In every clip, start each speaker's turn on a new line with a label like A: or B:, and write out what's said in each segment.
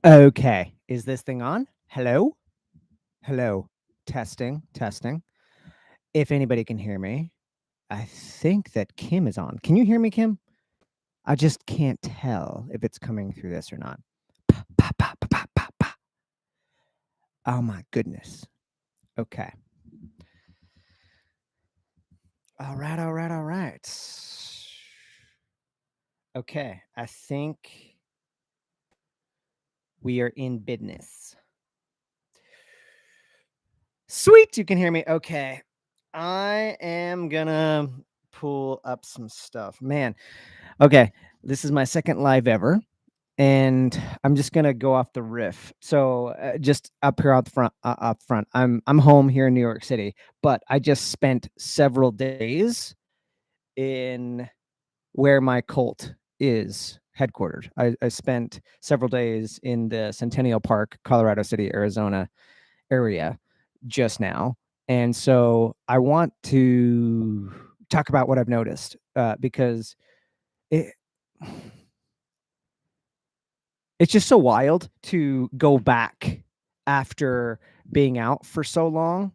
A: Okay. Is this thing on? Hello? Hello. Testing, testing. If anybody can hear me, I think that Kim is on. Can you hear me, Kim? I just can't tell if it's coming through this or not. Pa, pa, pa, pa, pa, pa, pa. Oh my goodness. Okay. All right, all right, all right. Okay. I think we are in business. Sweet, you can hear me. Okay. I am gonna pull up some stuff. Man, okay. This is my second live ever, and I'm just gonna go off the riff. So, just up here up front, I'm home here in New York City, but I just spent several days in where my cult is headquartered. I spent several days in the Centennial Park, Colorado City, Arizona area just now. And so I want to talk about what I've noticed because it, it's just so wild to go back after being out for so long.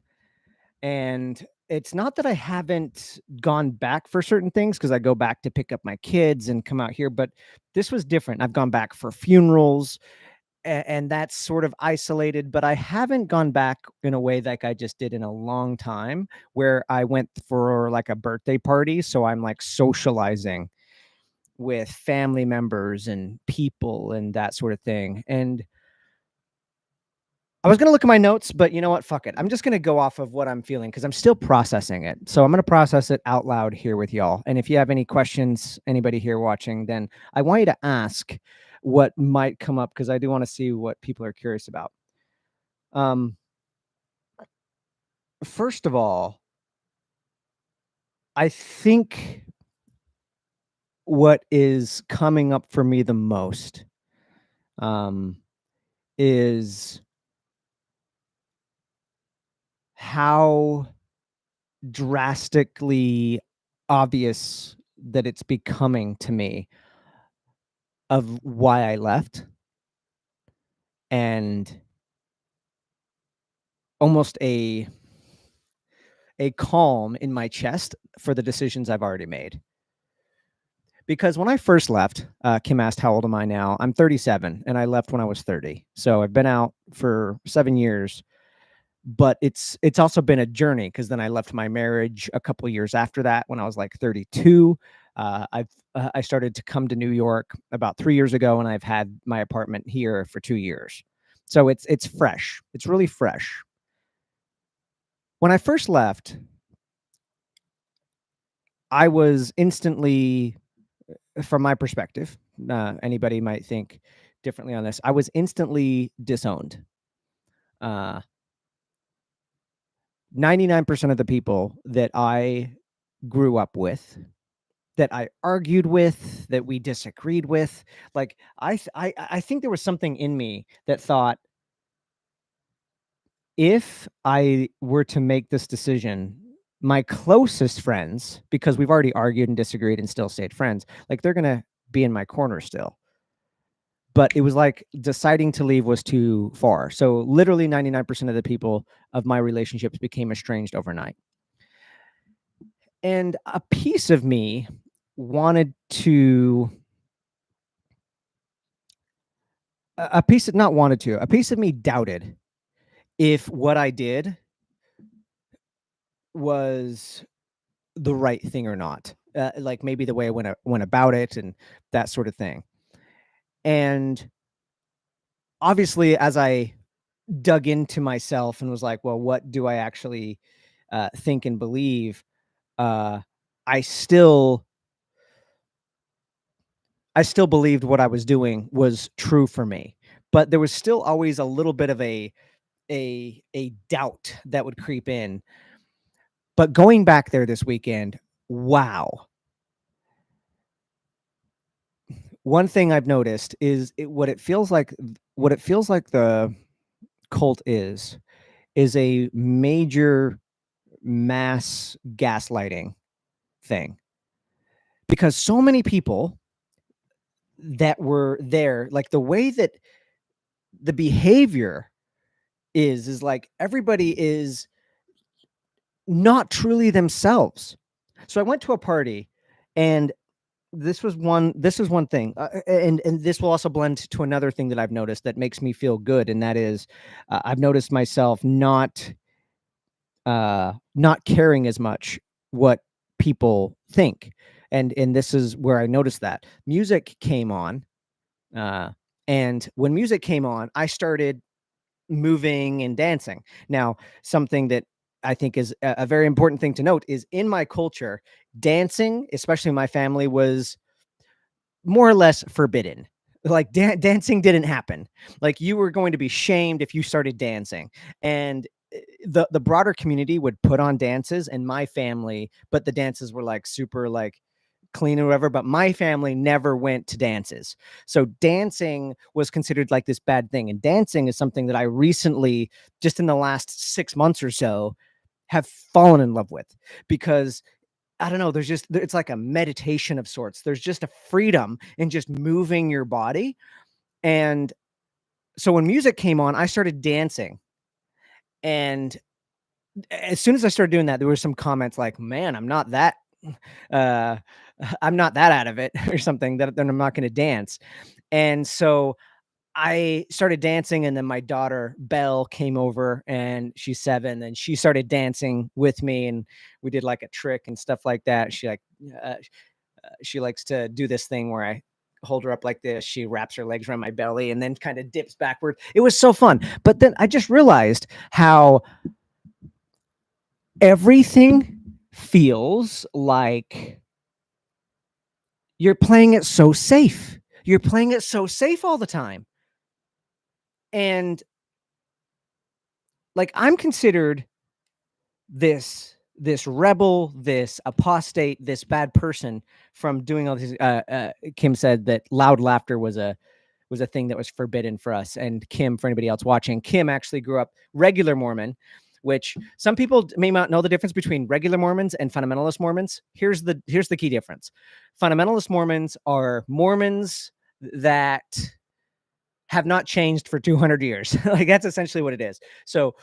A: And it's not that I haven't gone back for certain things because I go back to pick up my kids and come out here, but this was different. I've gone back for funerals, and that's sort of isolated, but I haven't gone back in a way like I just did in a long time where I went for like a birthday party. So I'm like socializing with family members and people and that sort of thing. And I was going to look at my notes, but you know what? Fuck it. I'm just going to go off of what I'm feeling because I'm still processing it. So I'm going to process it out loud here with y'all. And if you have any questions, anybody here watching, then I want you to ask what might come up because I do want to see what people are curious about. Um, First of all, I think what is coming up for me the most um, is how drastically obvious that it's becoming to me of why I left and almost a calm in my chest for the decisions I've already made. Because when I first left, Kim asked, how old am I now? I'm 37, and I left when I was 30. So I've been out for 7 years, but it's also been a journey because then I left my marriage a couple years after that when I was like 32. I started to come to New York about 3 years ago, and I've had my apartment here for 2 years. So it's fresh. It's really fresh. When I first left, I was instantly, from my perspective, anybody might think differently on this. I was instantly disowned. 99% of the people that I grew up with, that I argued with, that we disagreed with, like I think there was something in me that thought, if I were to make this decision, my closest friends, because we've already argued and disagreed and still stayed friends, like they're gonna be in my corner still. But it was like deciding to leave was too far. So literally 99% of the people of my relationships became estranged overnight. And a piece of me wanted to, a piece of, not wanted to, a piece of me doubted if what I did was the right thing or not. Like maybe the way I went about it and that sort of thing. And obviously, as I dug into myself and was like, well, what do I actually think and believe? Uh, I still, I still believed what I was doing was true for me, but there was still always a little bit of a doubt that would creep in. But going back there this weekend, wow. One thing I've noticed is what it feels like the cult is a major mass gaslighting thing. Because so many people that were there, like the way that the behavior is like everybody is not truly themselves. So I went to a party, and this is one thing, and this will also blend to another thing that I've noticed that makes me feel good, and that is, I've noticed myself not caring as much what people think, and this is where I noticed that music came on, uh, and when music came on, I started moving and dancing. Now, something that I think is a very important thing to note is in my culture, dancing, especially in my family, was more or less forbidden. Like dancing didn't happen. Like you were going to be shamed if you started dancing. And the broader community would put on dances and my family, but the dances were like super like clean or whatever, but my family never went to dances. So dancing was considered like this bad thing. And dancing is something that I recently, just in the last 6 months or so, have fallen in love with, because I don't know, it's like a meditation of sorts. There's just a freedom in just moving your body. And so when music came on, I started dancing. And as soon as I started doing that, there were some comments like, "Man, uh I'm not that out of it," or something, that then I'm not going to dance. And so I started dancing, and then my daughter Belle came over, and she's 7, and she started dancing with me, and we did like a trick and stuff like that. Uh, she likes to do this thing where I hold her up like this. She wraps her legs around my belly and then kind of dips backward. It was so fun. But then I just realized how everything feels like you're playing it so safe. You're playing it so safe all the time. And like I'm considered this rebel, this apostate, this bad person from doing all these. Kim said that loud laughter was a thing that was forbidden for us. And Kim, for anybody else watching, Kim actually grew up regular Mormon, which some people may not know the difference between regular Mormons and fundamentalist Mormons. Here's the key difference. Fundamentalist Mormons are Mormons that have not changed for 200 years. Like that's essentially what it is. So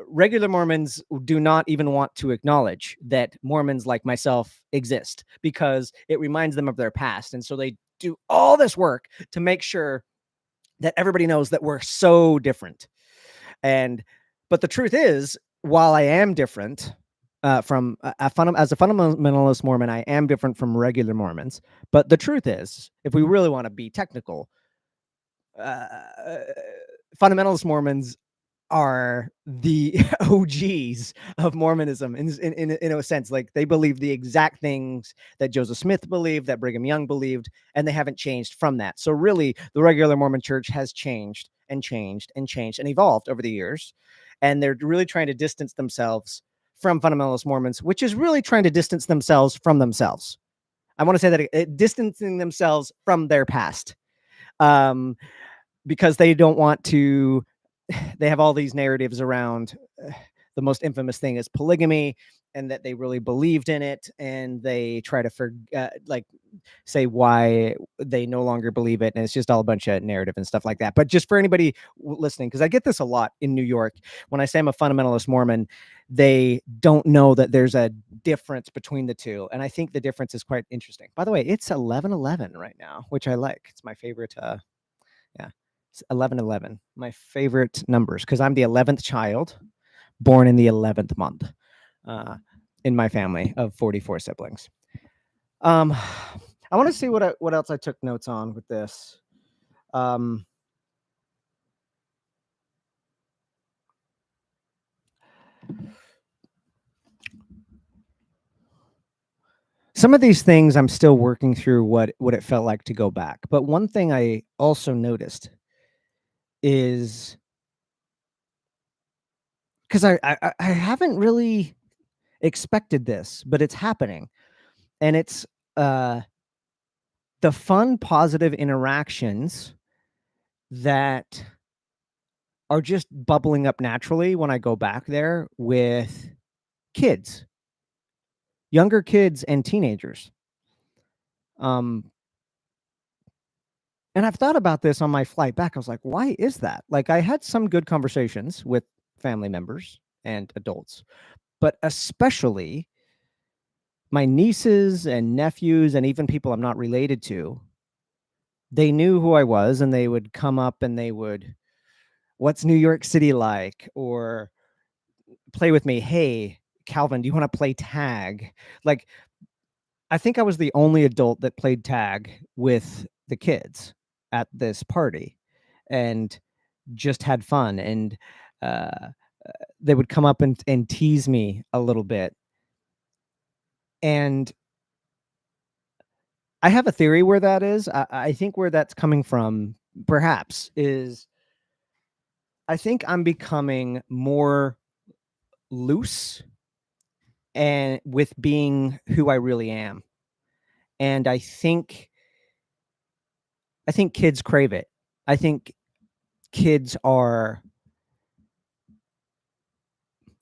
A: regular Mormons do not even want to acknowledge that Mormons like myself exist because it reminds them of their past. And so they do all this work to make sure that everybody knows that we're so different. And but the truth is, while I am different from as a fundamentalist Mormon, I am different from regular Mormons. But the truth is, if we really want to be technical, uh, fundamentalist Mormons are the OGs of Mormonism in a sense. Like they believe the exact things that Joseph Smith believed, that Brigham Young believed, and they haven't changed from that. So really, the regular Mormon church has changed and changed and changed and evolved over the years. And they're really trying to distance themselves from fundamentalist Mormons, which is really trying to distance themselves from themselves. I want to say that distancing themselves from their past. Um, because they don't want to they have all these narratives around the most infamous thing is polygamy, and that they really believed in it, and they try to like say why they no longer believe it, and it's just all a bunch of narrative and stuff like that. But just for anybody listening, because I get this a lot in New York, when I say I'm a fundamentalist Mormon, they don't know that there's a difference between the two, and I think the difference is quite interesting. By the way, it's 11:11 right now, which I like. It's my favorite yeah. It's 11:11. My favorite numbers because I'm the 11th child born in the 11th month uh, in my family of 44 siblings. Um, I want to see what else I took notes on with this. Um, some of these things I'm still working through what it felt like to go back. But one thing I also noticed is because I haven't really expected this, but it's happening, and it's uh the fun, positive interactions that are just bubbling up naturally when I go back there with kids, younger kids and teenagers. Um, And I've thought about this on my flight back. I was like, why is that? Like, I had some good conversations with family members and adults, but especially my nieces and nephews and even people I'm not related to, they knew who I was and they would come up and they would, "What's New York City like?" Or play with me, "Hey, Calvin, do you wanna play tag?" Like, I think I was the only adult that played tag with the kids at this party and just had fun, and, uh, they would come up and tease me a little bit, and I have a theory where that is. I think where that's coming from, perhaps, is I think I'm becoming more loose and with being who I really am, and I think kids crave it. I think kids are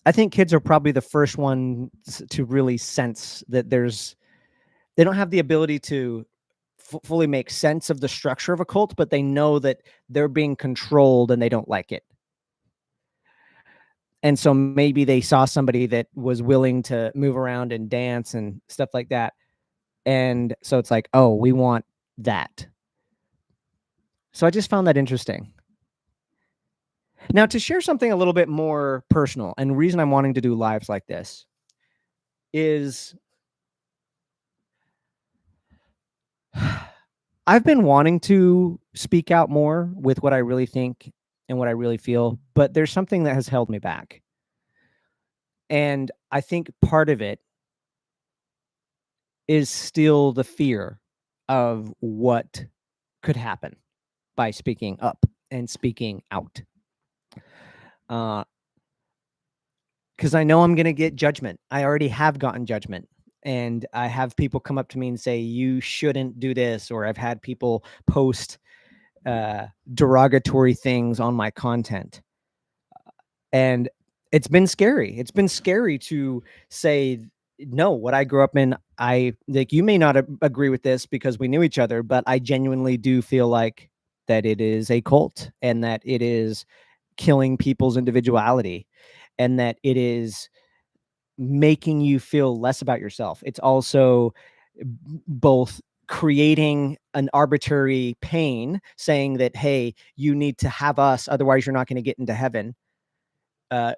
A: I think kids are probably the first ones to really sense that they don't have the ability to fully make sense of the structure of a cult, but they know that they're being controlled and they don't like it. And so maybe they saw somebody that was willing to move around and dance and stuff like that. And so it's like, oh, we want that. So I just found that interesting. Now, to share something a little bit more personal, and the reason I'm wanting to do lives like this is I've been wanting to speak out more with what I really think and what I really feel, but there's something that has held me back. And I think part of it is still the fear of what could happen by speaking up and speaking out. Because I know I'm going to get judgment. I already have gotten judgment. And I have people come up to me and say, you shouldn't do this. Or I've had people post derogatory things on my content. And it's been scary. It's been scary to say, no, what I grew up in, I like, you may not agree with this because we knew each other, but I genuinely do feel like that it is a cult and that it is killing people's individuality and that it is making you feel less about yourself. It's also both creating an arbitrary pain, saying that, hey, you need to have us, otherwise you're not going to get into heaven.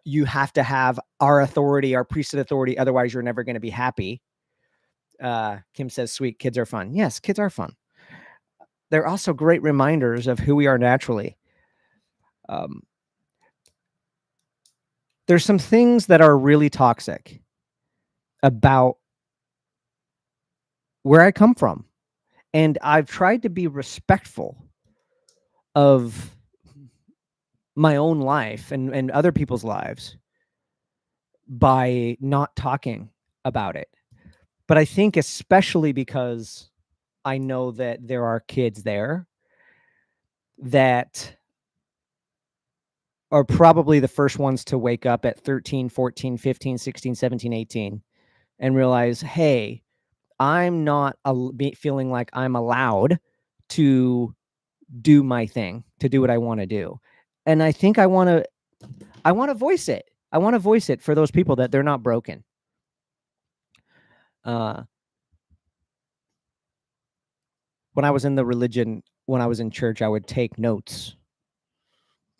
A: You have to have our authority, our priesthood authority, otherwise you're never going to be happy. Kim says, sweet, kids are fun. Yes, kids are fun. They're also great reminders of who we are naturally. Um, there's some things that are really toxic about where I come from. And I've tried to be respectful of my own life and other people's lives by not talking about it. But I think especially because I know that there are kids there that are probably the first ones to wake up at 13, 14, 15, 16, 17, 18 and realize, hey, I'm not feeling like I'm allowed to do my thing, to do what I want to do. And I think I want to voice it. I want to voice it for those people that they're not broken. Uh, when I was in the religion, when I was in church, I would take notes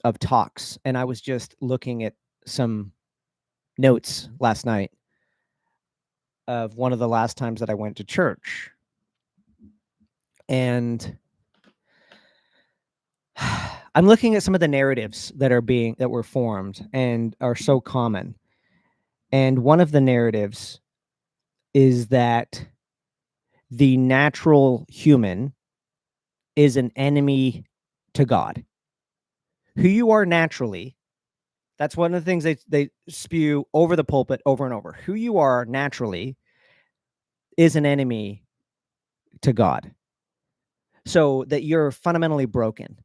A: of talks, and I was just looking at some notes last night of one of the last times that I went to church. And I'm looking at some of the narratives that were formed and are so common. And one of the narratives is that the natural human is an enemy to God. Who you are naturally, that's one of the things they spew over the pulpit over and over. Who you are naturally is an enemy to God. So that you're fundamentally broken.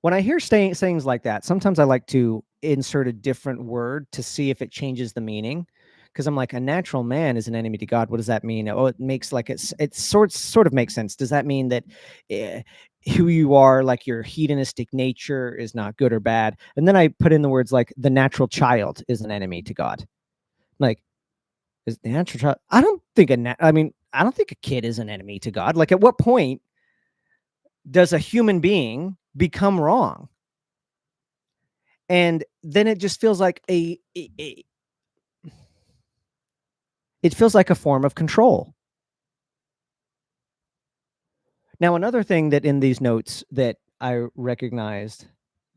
A: When I hear sayings like that, sometimes I like to insert a different word to see if it changes the meaning. because I'm like, a natural man is an enemy to God. What does that mean? Oh, it makes like it sort of makes sense. Does that mean that eh, who you are, like your hedonistic nature, is not good or bad? And then I put in the words like the natural child is an enemy to God. Like, is the natural child? I don't think I don't think a kid is an enemy to God. Like, at what point does a human being become wrong? And then it just feels like it feels like a form of control. Now, another thing that in these notes that I recognized,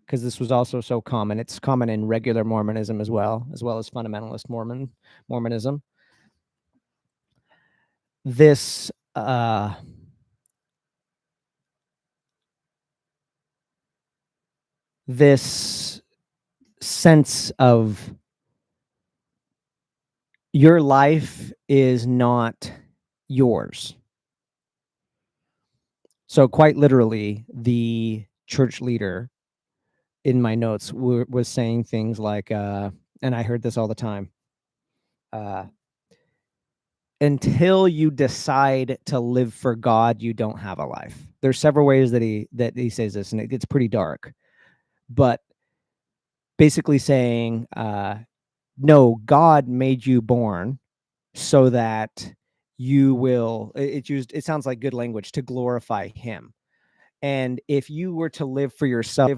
A: because this was also so common, it's common in regular Mormonism as well as fundamentalist Mormonism. This this sense of your life is not yours. So quite literally, the church leader in my notes was saying things like, and I heard this all the time, uh, until you decide to live for God, you don't have a life. There's several ways that he says this, and it gets pretty dark. But basically saying, no, God made you born so that you will. It sounds like good language, to glorify Him. And if you were to live for yourself,